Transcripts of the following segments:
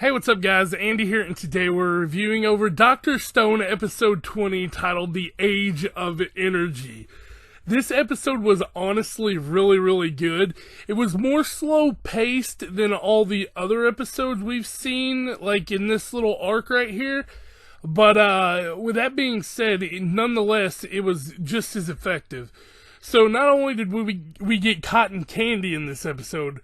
Hey, what's up guys? Andy here, and today we're reviewing over Dr. Stone episode 20 titled The Age of Energy. This episode was honestly really good. It was more slow paced than all the other episodes we've seen, like in this little arc right here. But with that being said, nonetheless, it was just as effective. So not only did we get cotton candy in this episode,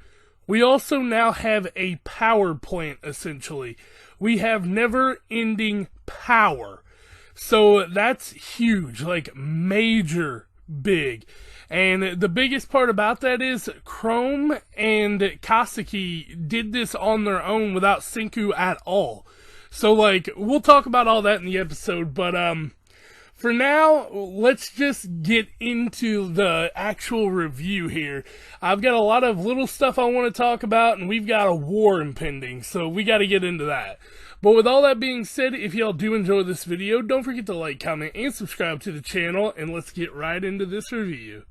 we also now have a power plant, essentially. We have never-ending power. So that's huge, like major big. And the biggest part about that is Chrome and Kaseki did this on their own without Senku at all. So, like, we'll talk about all that in the episode, but, for now, let's just get into the actual review here. I've got a lot of little stuff I want to talk about, and we've got a war impending, so we got to get into that. But with all that being said, if y'all do enjoy this video, don't forget to like, comment, and subscribe to the channel, and let's get right into this review.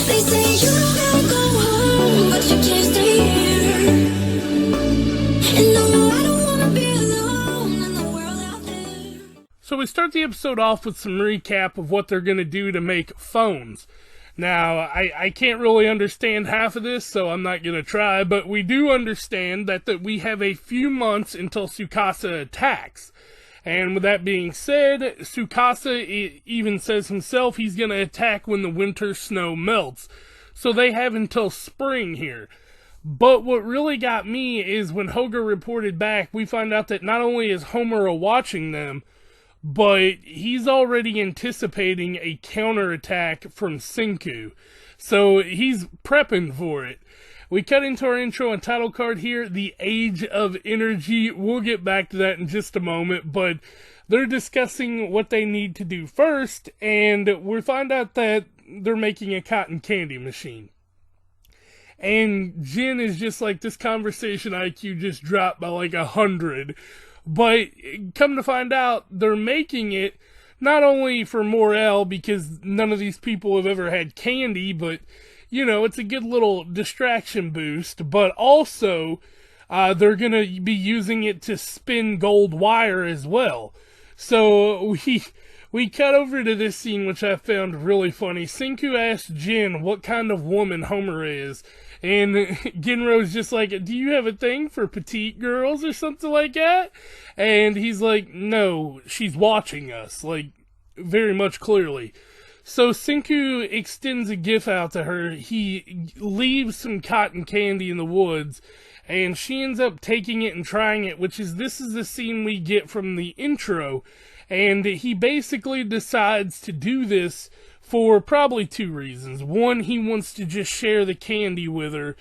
They say you don't go home, but you can't stay here. And no, I don't want to be alone in the world out there. So we start the episode off with some recap of what they're going to do to make phones. Now, I can't really understand half of this, so I'm not going to try, but we do understand that we have a few months until Tsukasa attacks. And with that being said, Tsukasa even says himself he's going to attack when the winter snow melts. So they have until spring here. But what really got me is when Hoga reported back, we find out that not only is Homura watching them, but he's already anticipating a counterattack from Senku. So he's prepping for it. We cut into our intro and title card here, The Age of Energy. We'll get back to that in just a moment, but they're discussing what they need to do first, and we find out that they're making a cotton candy machine. And Jin is just like, this conversation IQ just dropped by like 100. But come to find out, they're making it not only for morale, because none of these people have ever had candy, but, you know, it's a good little distraction boost. But also, they're going to be using it to spin gold wire as well. So we cut over to this scene, which I found really funny. Senku asked Jin what kind of woman Homura is. And Genro's just like, do you have a thing for petite girls or something like that? And he's like, no, she's watching us, like, very much clearly. So Senku extends a gift out to her. He leaves some cotton candy in the woods, and she ends up taking it and trying it, this is the scene we get from the intro. And he basically decides to do this for probably two reasons. One, he wants to just share the candy with her,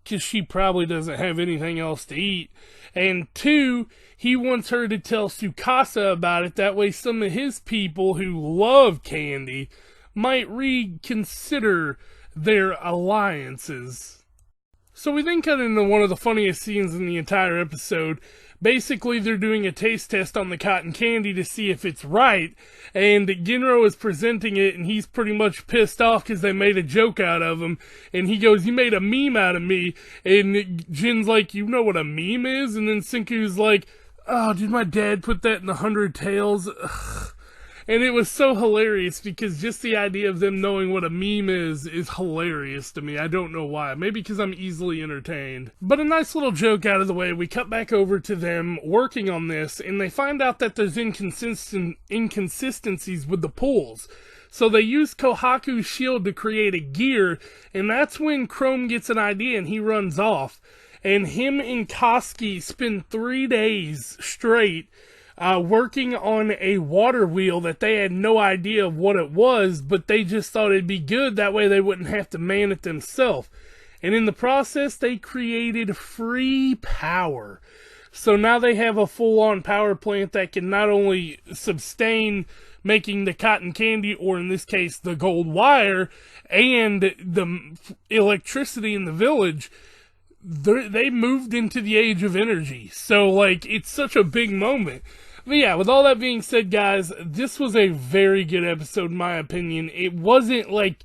because she probably doesn't have anything else to eat. And two, he wants her to tell Tsukasa about it. That way some of his people who love candy might reconsider their alliances. So we then cut into one of the funniest scenes in the entire episode. Basically, they're doing a taste test on the cotton candy to see if it's right, and Genro is presenting it, and he's pretty much pissed off because they made a joke out of him, and he goes, you made a meme out of me, and Jin's like, you know what a meme is? And then Senku's like, oh, did my dad put that in the 100 Tales? Ugh. And it was so hilarious because just the idea of them knowing what a meme is hilarious to me. I don't know why. Maybe because I'm easily entertained. But a nice little joke out of the way, we cut back over to them working on this, and they find out that there's inconsistencies with the pulls. So they use Kohaku's shield to create a gear, and that's when Chrome gets an idea and he runs off. And him and Koski spend 3 days straight working on a water wheel that they had no idea of what it was, but they just thought it'd be good, that way they wouldn't have to man it themselves. And in the process, they created free power. So now they have a full-on power plant that can not only sustain making the cotton candy, or in this case, the gold wire, and the electricity in the village. They moved into the age of energy. So, like, it's such a big moment. But yeah, with all that being said, guys, this was a very good episode in my opinion. It wasn't, like,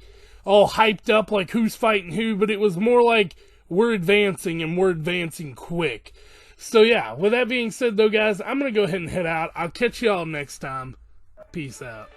all hyped up like who's fighting who, but it was more like we're advancing, and we're advancing quick. So yeah, with that being said though, guys, I'm going to go ahead and head out. I'll catch y'all next time. Peace out.